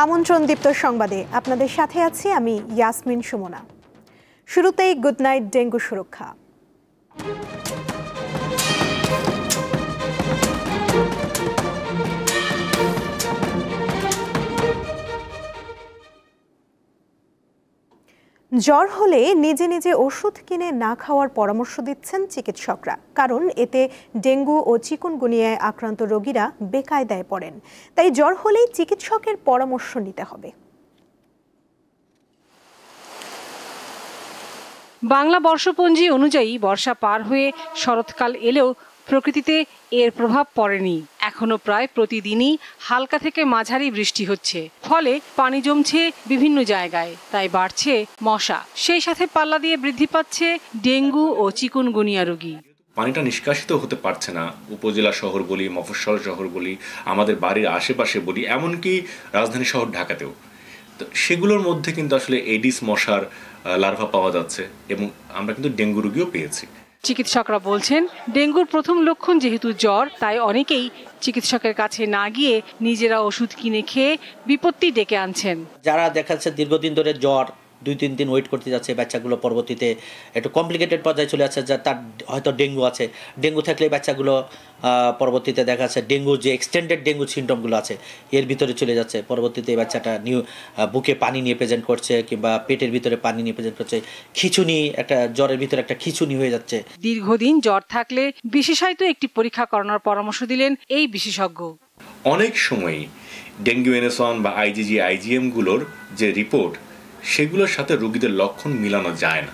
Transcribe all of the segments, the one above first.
আমন্ত্রণ দীপ্ত সংবাদে আপনাদের সাথে আছি আমি ইয়াসমিন সুমনা। শুরুতেই গুড নাইট ডেঙ্গু সুরক্ষা। জ্বর হলে নিজে নিজে ওষুধ কিনে না খাওয়ার পরামর্শ দিচ্ছেন চিকিৎসকরা, কারণ এতে ডেঙ্গু ও চিকুনগুনিয়ায় আক্রান্ত রোগীরা বেকায়দায় পড়েন। তাই জ্বর হলেই চিকিৎসকের পরামর্শ নিতে হবে। বাংলা বর্ষপঞ্জি অনুযায়ী বর্ষা পার হয়ে শরৎকাল এলেও প্রকৃতিতে এর প্রভাব পড়েনি। এখনো প্রায় প্রতিদিনই হালকা থেকে মাঝারি বৃষ্টি হচ্ছে, ফলে পানি জমছে বিভিন্ন জায়গায়, তাই বাড়ছে মশা। সেই সাথে পাল্লা দিয়ে বৃদ্ধি পাচ্ছে ডেঙ্গু ও চিকুনগুনিয়া রোগী। পানিটা নিষ্কাশিত হতে পারছে না। উপজেলা শহর বলি, মফস্বল শহর বলি, আমাদের বাড়ির আশেপাশে বলি, এমনকি রাজধানী শহর ঢাকাতেও, তো সেগুলোর মধ্যে কিন্তু আসলে এডিস মশার লার্ভা পাওয়া যাচ্ছে এবং আমরা কিন্তু ডেঙ্গু রোগীও পেয়েছি। চিকিৎসকরা বলছেন, ডেঙ্গুর প্রথম লক্ষণ যেহেতু জ্বর, তাই অনেকেই চিকিৎসকের কাছে না গিয়ে নিজেরা ওষুধ কিনে খেয়ে বিপত্তি ডেকে আনছেন। যারা দেখা যাচ্ছে দীর্ঘদিন ধরে জ্বর 2-3 দিন ওয়েট করতে যাচ্ছে, বাচ্চাগুলো পরবর্তীতে একটু কমপ্লিকেটেড পর্যায়ে চলে যাচ্ছে, তার হয়তো ডেঙ্গু আছে। ডেঙ্গু থাকলে বাচ্চাগুলো পরবর্তীতে দেখা যাচ্ছে ডেঙ্গু যে এক্সটেন্ডেড ডেঙ্গু সিমটমগুলো আছে এর ভিতরে চলে যাচ্ছে। পরবর্তীতে বাচ্চাটা বুকে পানি নিয়ে প্রেজেন্ট করছে কিংবা পেটের ভিতরে পানি নিয়ে প্রেজেন্ট করছে, খিঁচুনি, একটা জ্বরের ভিতরে একটা খিঁচুনি হয়ে যাচ্ছে। দীর্ঘদিন জ্বর থাকলে বিশেষায়িত একটি পরীক্ষা করানোর পরামর্শ দিলেন এই বিশেষজ্ঞ। অনেক সময়ই ডেঙ্গু NS1 বা IgG IgM গুলোর যে রিপোর্ট, সেগুলোর সাথে রোগীদের লক্ষণ মিলানো যায় না,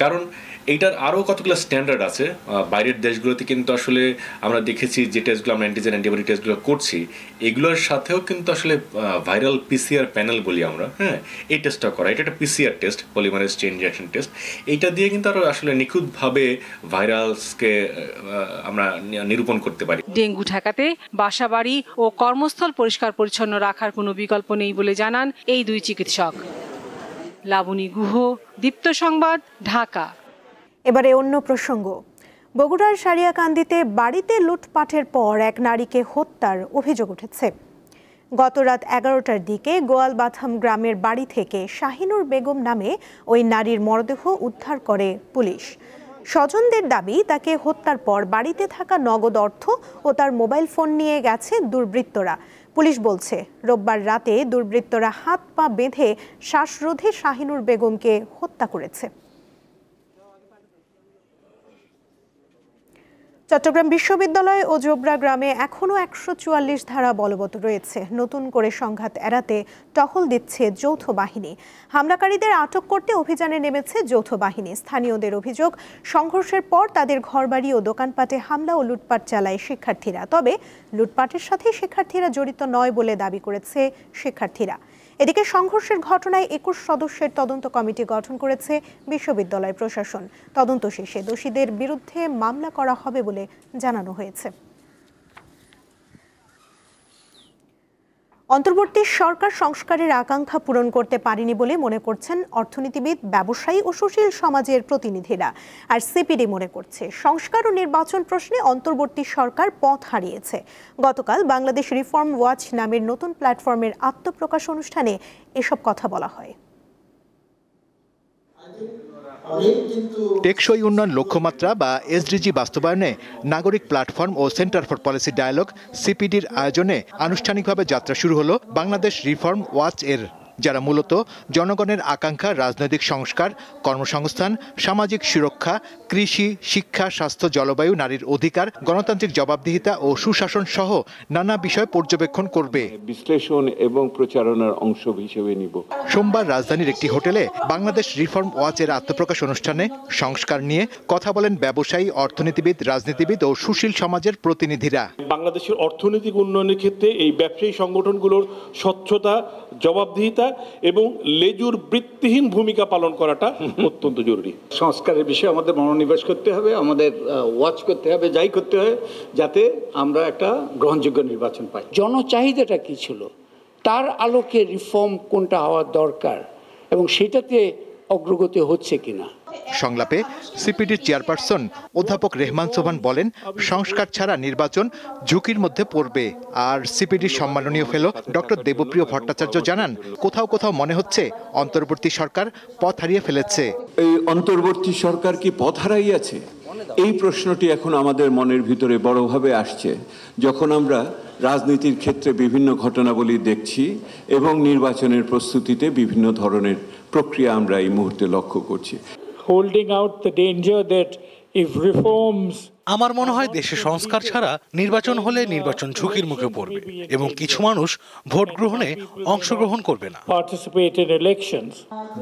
কারণ এইটার আরও কতগুলো স্ট্যান্ডার্ড আছে। বাইরের দেশগুলোতে কিন্তু আসলে আমরা দেখেছি যে টেস্টগুলো আমরা অ্যান্টিজেন অ্যান্টিবডি টেস্টগুলো করছি, এগুলোর সাথেও কিন্তু আসলে ভাইরাল PCR প্যানেল বলি আমরা, এই টেস্টটা করা। এটা একটা PCR test, polymerase chain reaction test. এইটা দিয়ে কিন্তু আরও আসলে নিখুঁতভাবে ভাইরাসকে আমরা নিরূপণ করতে পারি। ডেঙ্গু ঠেকাতে বাসাবাড়ি ও কর্মস্থল পরিষ্কার পরিচ্ছন্ন রাখার কোনো বিকল্প নেই বলে জানান এই দুই চিকিৎসক। লাবণী গুহ, দীপ্ত সংবাদ, ঢাকা। এবারে অন্য প্রসঙ্গ। বগুড়ার সারিয়াকান্দিতে বাড়িতে লুটপাটের পর এক নারীকে হত্যার অভিযোগ উঠেছে। গত রাত 11টার দিকে গোয়ালবাথাম গ্রামের বাড়ি থেকে শাহিনুর বেগম নামে ওই নারীর মরদেহ উদ্ধার করে পুলিশ। স্বজনদের দাবি, তাকে হত্যার পর বাড়িতে থাকা নগদ অর্থ ও তার মোবাইল ফোন নিয়ে গেছে দুর্বৃত্তরা। পুলিশ বলছে, রোববার রাতে দুর্বৃত্তরা হাত পা বেঁধে শ্বাসরোধে শাহিনুর বেগমকে হত্যা করেছে। চট্টগ্রাম বিশ্ববিদ্যালয় ও জোবরা গ্রামে এখনও 144 ধারা বলবৎ রয়েছে। নতুন করে সংঘাত এড়াতে টহল দিচ্ছে যৌথ বাহিনী। হামলাকারীদের আটক করতে অভিযানে নেমেছে যৌথ বাহিনী। স্থানীয়দের অভিযোগ, সংঘর্ষের পর তাদের ঘরবাড়ি ও দোকানপাটে হামলা ও লুটপাট চালায় শিক্ষার্থীরা। তবে লুটপাটের সাথে শিক্ষার্থীরা জড়িত নয় বলে দাবি করেছে শিক্ষার্থীরা। এদিকে সংঘর্ষের ঘটনায় 21 সদস্যের তদন্ত কমিটি গঠন করেছে বিশ্ববিদ্যালয় প্রশাসন। তদন্ত শেষে দোষীদের বিরুদ্ধে মামলা করা হবে বলে জানানো হয়েছে। অন্তর্বর্তী সরকার সংস্কারের আকাঙ্ক্ষা পূরণ করতে পারেনি বলে মনে করছেন অর্থনীতিবিদ, ব্যবসায়ী ও সুশীল সমাজের প্রতিনিধিরা। আর সিপিডি মনে করছে, সংস্কার ও নির্বাচন প্রশ্নে অন্তর্বর্তী সরকার পথ হারিয়েছে। গতকাল বাংলাদেশ রিফর্ম ওয়াচ নামের নতুন প্ল্যাটফর্মের আত্মপ্রকাশ অনুষ্ঠানে এসব কথা বলা হয়। টেকসই উন্নয়ন লক্ষ্যমাত্রা বা SDG বাস্তবায়নে নাগরিক প্ল্যাটফর্ম ও সেন্টার ফর পলিসি ডায়ালগ CPDর আয়োজনে আনুষ্ঠানিকভাবে যাত্রা শুরু হলো বাংলাদেশ রিফর্ম ওয়াচ এর, যারা মূলত জনগণের আকাঙ্ক্ষা, রাজনৈতিক সংস্কার, কর্মসংস্থান, সামাজিক সুরক্ষা, কৃষি, শিক্ষা, স্বাস্থ্য, জলবায়ু, নারীর অধিকার, গণতান্ত্রিক জবাবদিহিতা ও সুশাসন সহ নানা বিষয় পর্যবেক্ষণ করবে। বিশ্লেষণ এবং প্রচারণার অংশ হিসেবে নিব। সোমবার রাজধানীর একটি হোটেলে বাংলাদেশ রিফর্ম ওয়াচের আত্মপ্রকাশ অনুষ্ঠানে সংস্কার নিয়ে কথা বলেন ব্যবসায়ী, অর্থনীতিবিদ, রাজনীতিবিদ ও সুশীল সমাজের প্রতিনিধিরা। বাংলাদেশের অর্থনৈতিক উন্নয়নের ক্ষেত্রে এই ব্যবসায়ী সংগঠনগুলোর স্বচ্ছতা, জবাবদিহিতা এবং লেজুর বৃত্তিহীন ভূমিকা পালন করাটা অত্যন্ত জরুরি। সংস্কারের বিষয়ে আমাদের মনোনিবেশ করতে হবে, আমাদের ওয়াচ করতে হবে, যাই করতে হবে, যাতে আমরা একটা গ্রহণযোগ্য নির্বাচন পাই। জনচাহিদাটা কি ছিল, তার আলোকে রিফর্ম কোনটা হওয়ার দরকার এবং সেটাতে অগ্রগতি হচ্ছে কিনা। সংলাপে সিপিডির চেয়ারপারসন অধ্যাপক রেহমান সোবহান বলেন, সংস্কার ছাড়া নির্বাচন ঝুঁকির মধ্যে পড়বে। আর সিপিডির সম্মাননীয় ফেলো ডক্টর দেবপ্রিয় ভট্টাচার্য জানান, কোথাও কোথাও মনে হচ্ছে অন্তর্বর্তী সরকার পথ হারিয়ে ফেলেছে। এই অন্তর্বর্তী সরকার কি পথ হারাইয়াছে? এই প্রশ্নটি এখন আমাদের মনের ভিতরে বড়ভাবে আসছে যখন আমরা রাজনীতির ক্ষেত্রে বিভিন্ন ঘটনাবলী দেখছি এবং নির্বাচনের প্রস্তুতিতে বিভিন্ন ধরনের প্রক্রিয়া আমরা এই মুহূর্তে লক্ষ্য করছি। Holding out the danger that if reforms আমার মনে হয় দেশে সংস্কার ছাড়া নির্বাচন হলে নির্বাচন ঝুঁকির মুখে পড়বে এবং কিছু মানুষ ভোট গ্রহণে অংশগ্রহণ করবে না।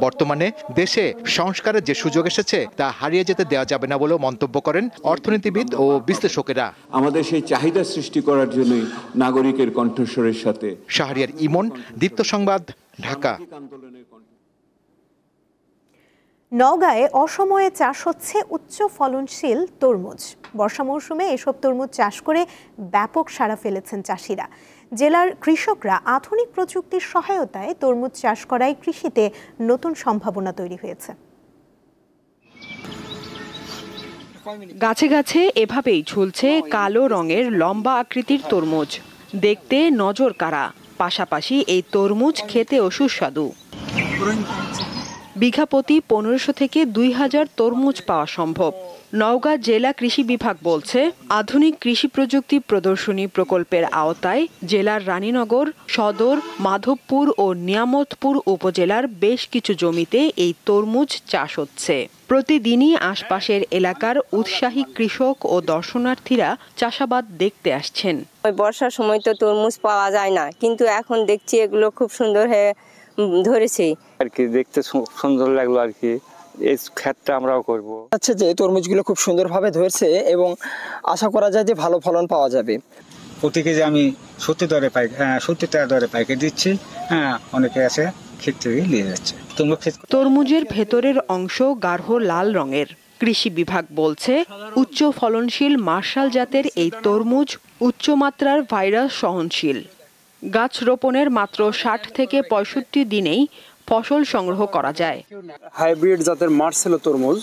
বর্তমানে দেশে সংস্কারের যে সুযোগ এসেছে তা হারিয়ে যেতে দেওয়া যাবে না বলেও মন্তব্য করেন অর্থনীতিবিদ ও বিশ্লেষকেরা। আমাদের সেই চাহিদা সৃষ্টি করার জন্যই নাগরিকের কণ্ঠস্বরের সাথে। শাহরিয়ার ইমন, দীপ্ত সংবাদ, ঢাকা। নওগাঁয়ে অসময়ে চাষ হচ্ছে উচ্চ ফলনশীল তরমুজ। বর্ষা মৌসুমে এসব তরমুজ চাষ করে ব্যাপক সাড়া ফেলেছেন চাষিরা। জেলার কৃষকরা আধুনিক প্রযুক্তির সহায়তায় তরমুজ চাষ করায় কৃষিতে নতুন সম্ভাবনা তৈরি হয়েছে। গাছে গাছে এভাবেই ঝুলছে কালো রঙের লম্বা আকৃতির তরমুজ। দেখতে নজর কাড়া, পাশাপাশি এই তরমুজ খেতেও সুস্বাদু। বিঘাপতি 1500 থেকে 2000 তরমুজ পাওয়া সম্ভব। নওগাঁ জেলা কৃষি বিভাগ বলছে, আধুনিক কৃষি প্রযুক্তি প্রদর্শনী প্রকল্পের আওতায় জেলার রানীনগর, সদর, মাধবপুর ও নিয়ামতপুর উপজেলার বেশ কিছু জমিতে এই তরমুজ চাষ হচ্ছে। প্রতিদিনই আশপাশের এলাকার উৎসাহী কৃষক ও দর্শনার্থীরা চাষাবাদ দেখতে আসছেন। বর্ষার সময় তো তরমুজ পাওয়া যায় না, কিন্তু এখন দেখছি এগুলো খুব সুন্দর হয়ে ধরেছে আর কি, দেখতে সুন্দর লাগলো আর কি। এই ক্ষেতটা আমরাও করব। আচ্ছা, যে তরমুজগুলো খুব সুন্দরভাবে ধরছে এবং আশা করা যায় যে ভালো ফলন পাওয়া যাবে। প্রতি কেজি আমি 70 টাকা দরে পাইকারি দিচ্ছি। অনেকে আছে ক্ষেত থেকে নিয়ে যাচ্ছে। তরমুজের ভেতরের অংশ গাঢ় লাল রঙের। কৃষি বিভাগ বলছে, উচ্চ ফলনশীল মার্শাল জাতের এই তরমুজ উচ্চমাত্রার ভাইরাস সহনশীল। গাছ রোপণের মাত্র 60 থেকে 65 দিনেই ফসল সংগ্রহ করা যায়। হাইব্রিড জাতের মার্সেলো তরমুজ,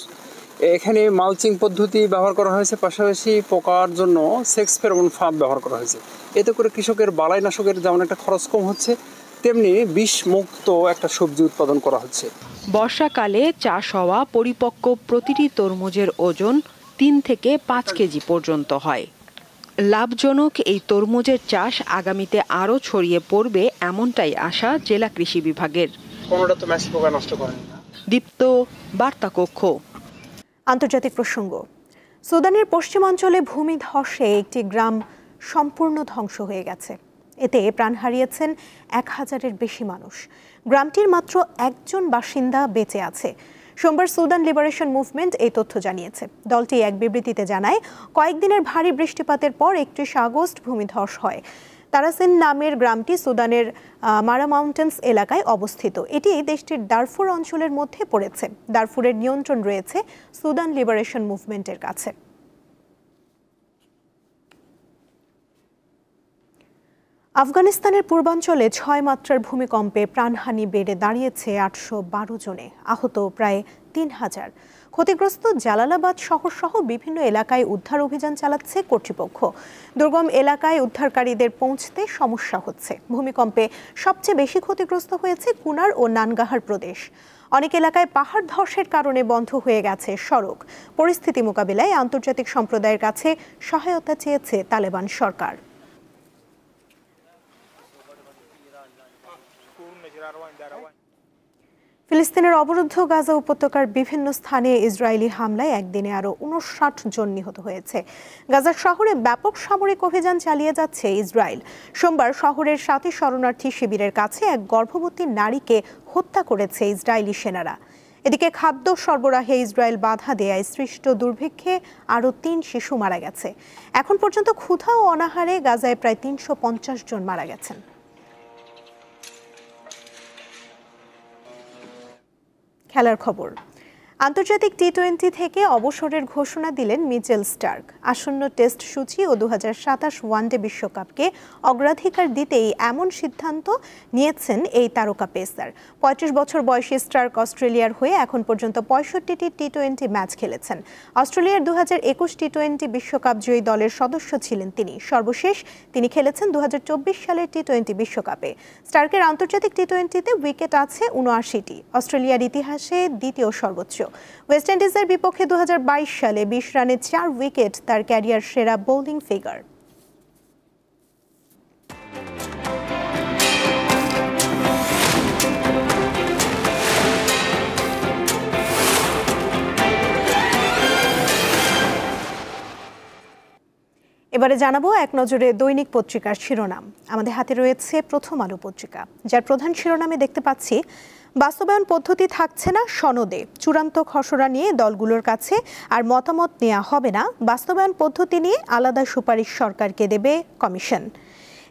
এখানে মালচিং পদ্ধতি ব্যবহার করা হয়েছে, পাশাপাশি পোকার জন্য সেক্স ফেরোমন ফার্ম ব্যবহার করা হয়েছে। এতে করে কৃষকের বালাইনাশকের যেমন একটা খরচ কম হচ্ছে, তেমনি বিষ মুক্ত একটা সবজি উৎপাদন করা হচ্ছে। বর্ষাকালে চাষ হওয়া পরিপক্ক প্রতিটি তরমুজের ওজন 3 থেকে 5 কেজি পর্যন্ত হয়। লাভজনক এই তরমুজের চাষ আগামীতে আরও ছড়িয়ে পড়বে, এমনটাই আশা জেলা কৃষি বিভাগের। দীপ্ত, বার্তা কক্ষ। আন্তর্জাতিক প্রসঙ্গ। সুদানের পশ্চিমাঞ্চলে ভূমিধসে একটি গ্রাম সম্পূর্ণ ধ্বংস হয়ে গেছে। এতে প্রাণ হারিয়েছেন 1000-এর বেশি মানুষ। গ্রামটির মাত্র একজন বাসিন্দা বেঁচে আছে। সোমবার সুদান লিবারেশন মুভমেন্ট এই তথ্য জানিয়েছে। দলটি এক বিবৃতিতে জানায়, কয়েকদিনের ভারী বৃষ্টিপাতের পর 31 আগস্ট ভূমিধস হয়। তারাসিন নামের গ্রামটি সুদানের মারা মাউন্টেন্স এলাকায় অবস্থিত। এটি দেশটির দারফুর অঞ্চলের মধ্যে পড়েছে। দারফুরের নিয়ন্ত্রণ রয়েছে সুদান লিবারেশন মুভমেন্টের কাছে। আফগানিস্তানের পূর্বাঞ্চলে 6 মাত্রার ভূমিকম্পে প্রাণহানি বেড়ে দাঁড়িয়েছে 812 জনে, আহত প্রায় 3000। ক্ষতিগ্রস্ত জালালাবাদ শহর সহ বিভিন্ন এলাকায় উদ্ধার অভিযান চালাচ্ছে কর্তৃপক্ষ। দুর্গম এলাকায় উদ্ধারকারীদের পৌঁছতে সমস্যা হচ্ছে। ভূমিকম্পে সবচেয়ে বেশি ক্ষতিগ্রস্ত হয়েছে কুনার ও নানগাহার প্রদেশ। অনেক এলাকায় পাহাড় ধসের কারণে বন্ধ হয়ে গেছে সড়ক। পরিস্থিতি মোকাবিলায় আন্তর্জাতিক সম্প্রদায়ের কাছে সহায়তা চেয়েছে তালেবান সরকার। ফিলিস্তিনের অবরুদ্ধ গাজা উপত্যকার বিভিন্ন স্থানে ইসরায়েলি হামলায় একদিনে আরও 59 জন নিহত হয়েছে। গাজা শহরে ব্যাপক সামরিক অভিযান চালিয়ে যাচ্ছে ইসরায়েল। সোমবার শহরের 7 শরণার্থী শিবিরের কাছে এক গর্ভবতী নারীকে হত্যা করেছে ইসরায়েলি সেনারা। এদিকে খাদ্য সরবরাহে ইসরায়েল বাধা দেয়ায় সৃষ্ট দুর্ভিক্ষে আরও 3 শিশু মারা গেছে। এখন পর্যন্ত ক্ষুধা ও অনাহারে গাজায় প্রায় 350 জন মারা গেছেন। খেলার খবর। আন্তর্জাতিক টি-20 থেকে অবসরের ঘোষণা দিলেন মিচেল স্টার্ক। আসন্ন টেস্ট সূচি ও 2027 ওয়ানডে বিশ্বকাপকে অগ্রাধিকার দিতেই এমন সিদ্ধান্ত নিয়েছেন এই তারকা পেসার। 35 বছর বয়সী স্টার্ক অস্ট্রেলিয়ার হয়ে এখন পর্যন্ত 65টি টি-20 ম্যাচ খেলেছেন। অস্ট্রেলিয়ার 2021 টি-20 বিশ্বকাপ জয়ী দলের সদস্য ছিলেন তিনি। সর্বশেষ তিনি খেলেছেন 2024 সালের টি-20 বিশ্বকাপে। স্টার্কের আন্তর্জাতিক টি-20তে উইকেট আছে 79টি, অস্ট্রেলিয়ার ইতিহাসে দ্বিতীয় সর্বোচ্চ। ওয়েস্ট ইন্ডিজের বিপক্ষে 2022 সালে 20 রানে 4 উইকেট তার ক্যারিয়ার সেরা বোলিং ফিগার। এবারে জানাবো এক নজরে দৈনিক পত্রিকার শিরোনাম। আমাদের হাতে রয়েছে প্রথম আলো পত্রিকা, যার প্রধান শিরোনামে দেখতে পাচ্ছি বাস্তবায়ন পদ্ধতি থাকছে না সনদে, চূড়ান্ত খসড়া নিয়ে দলগুলোর কাছে আর মতামত নেওয়া হবে না, বাস্তবায়ন পদ্ধতি নিয়ে আলাদা সুপারিশ সরকারকে দেবে কমিশন।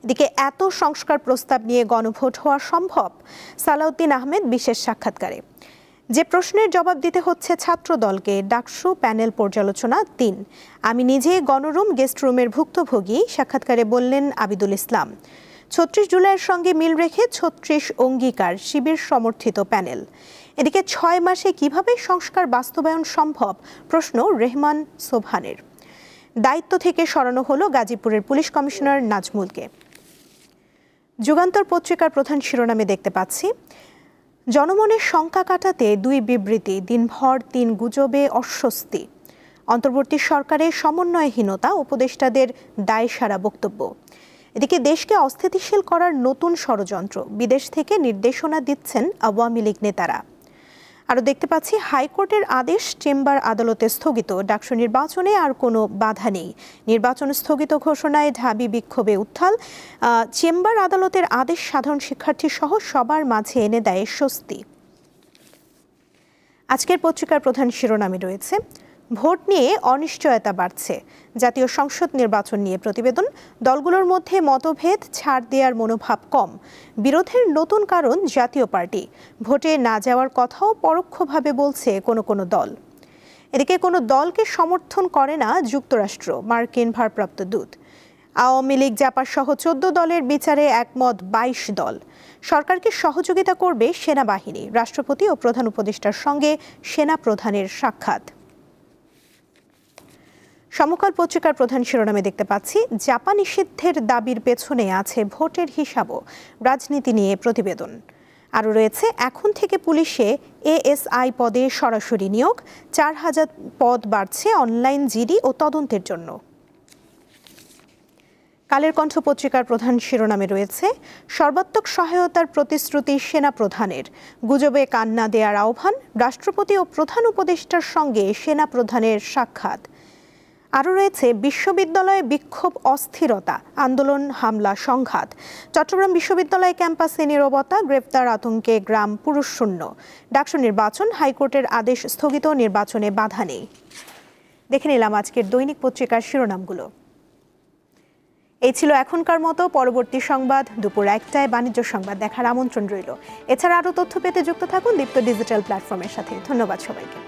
এদিকে এত সংস্কার প্রস্তাব নিয়ে গণভোট হওয়া সম্ভব? সালাউদ্দিন আহমেদ বিশেষ সাক্ষাৎকারে। যে প্রশ্নের জবাব দিতে হচ্ছে ছাত্র দলকে, ডাকসু প্যানেল পর্যালোচনা 3। আমি নিজে গণরুম গেস্ট রুমের ভুক্তভোগী, সাক্ষাৎকারে বললেন আবিদুল ইসলাম। 36 জুলাইয়ের সঙ্গে মিল রেখে 36 অঙ্গীকার, শিবির সমর্থিত প্যানেল। এদিকে 6 মাসে কিভাবে সংস্কার বাস্তবায়ন সম্ভব, প্রশ্ন রেহমান সোবহানের। দায়িত্ব থেকে সরানো হলো গাজীপুরের পুলিশ কমিশনার নাজমুলকে। যুগান্তর পত্রিকার প্রধান শিরোনামে দেখতে পাচ্ছি জনমনের শঙ্কা কাটাতে 2 বিবৃতি, দিনভর 3 গুজবে অস্বস্তি। অন্তর্বর্তী সরকারের সমন্বয়হীনতা, উপদেষ্টাদের দায়সারা বক্তব্য। এদিকে দেশকে অস্থিতিশীল করার নতুন ষড়যন্ত্র, বিদেশ থেকে নির্দেশনা দিচ্ছেন আওয়ামী লীগ নেতারা। আরও দেখতে পাচ্ছি হাইকোর্টের আদেশ চেম্বার আদালতে স্থগিত, ডাকসু নির্বাচনে আর কোনো বাধা নেই। নির্বাচন স্থগিত ঘোষণায় ঢাবি বিক্ষোভে উত্তাল। চেম্বার আদালতের আদেশ সাধারণ শিক্ষার্থী সহ সবার মাঝে এনে দেয় স্বস্তি। আজকের পত্রিকার প্রধান শিরোনামে রয়েছে ভোট নিয়ে অনিশ্চয়তা বাড়ছে, জাতীয় সংসদ নির্বাচন নিয়ে প্রতিবেদন। দলগুলোর মধ্যে মতভেদ, ছাড় দেওয়ার মনোভাব কম। বিরোধের নতুন কারণ জাতীয় পার্টি, ভোটে না যাওয়ার কথাও পরোক্ষভাবে বলছে কোনো দল। এদিকে কোনো দলকে সমর্থন করে না যুক্তরাষ্ট্র, মার্কিন ভারপ্রাপ্ত দূত। আওয়ামী লীগ, জাপা সহ 14 দলের বিচারে একমত 22 দল। সরকারকে সহযোগিতা করবে সেনাবাহিনী, রাষ্ট্রপতি ও প্রধান উপদেষ্টার সঙ্গে সেনা প্রধানের সাক্ষাৎ। সমকাল পত্রিকার প্রধান শিরোনামে দেখতে পাচ্ছি জাপা নিষিদ্ধের দাবির পেছনে আছে ভোটের হিসাবও, রাজনীতি নিয়ে প্রতিবেদন। আরও রয়েছে এখন থেকে পুলিশে এএসআই পদে সরাসরি নিয়োগ, 4000 পদ বাড়ছে অনলাইন জিডি ও তদন্তের জন্য। কালের কণ্ঠ পত্রিকার প্রধান শিরোনামে রয়েছে সর্বাত্মক সহায়তার প্রতিশ্রুতি সেনা প্রধানের, গুজবে কান না দেওয়ার আহ্বান, রাষ্ট্রপতি ও প্রধান উপদেষ্টার সঙ্গে সেনা প্রধানের সাক্ষাৎ। আরও রয়েছে বিশ্ববিদ্যালয়ে বিক্ষোভ, অস্থিরতা, আন্দোলন, হামলা, সংঘাত। চট্টগ্রাম বিশ্ববিদ্যালয় ক্যাম্পাসে নীরবতা, গ্রেফতার আতঙ্কে গ্রাম পুরুষশূন্য। ডাকসু নির্বাচন, হাইকোর্টের আদেশ স্থগিত, নির্বাচনে বাধা নেই। দেখে নিলাম আজকের দৈনিক পত্রিকার শিরোনামগুলো। এই ছিল এখনকার মতো। পরবর্তী সংবাদ দুপুর 1টায় বাণিজ্য সংবাদ দেখার আমন্ত্রণ রইল। এছাড়া আরও তথ্য পেতে যুক্ত থাকুন দীপ্ত ডিজিটাল প্ল্যাটফর্মের সাথে। ধন্যবাদ সবাইকে।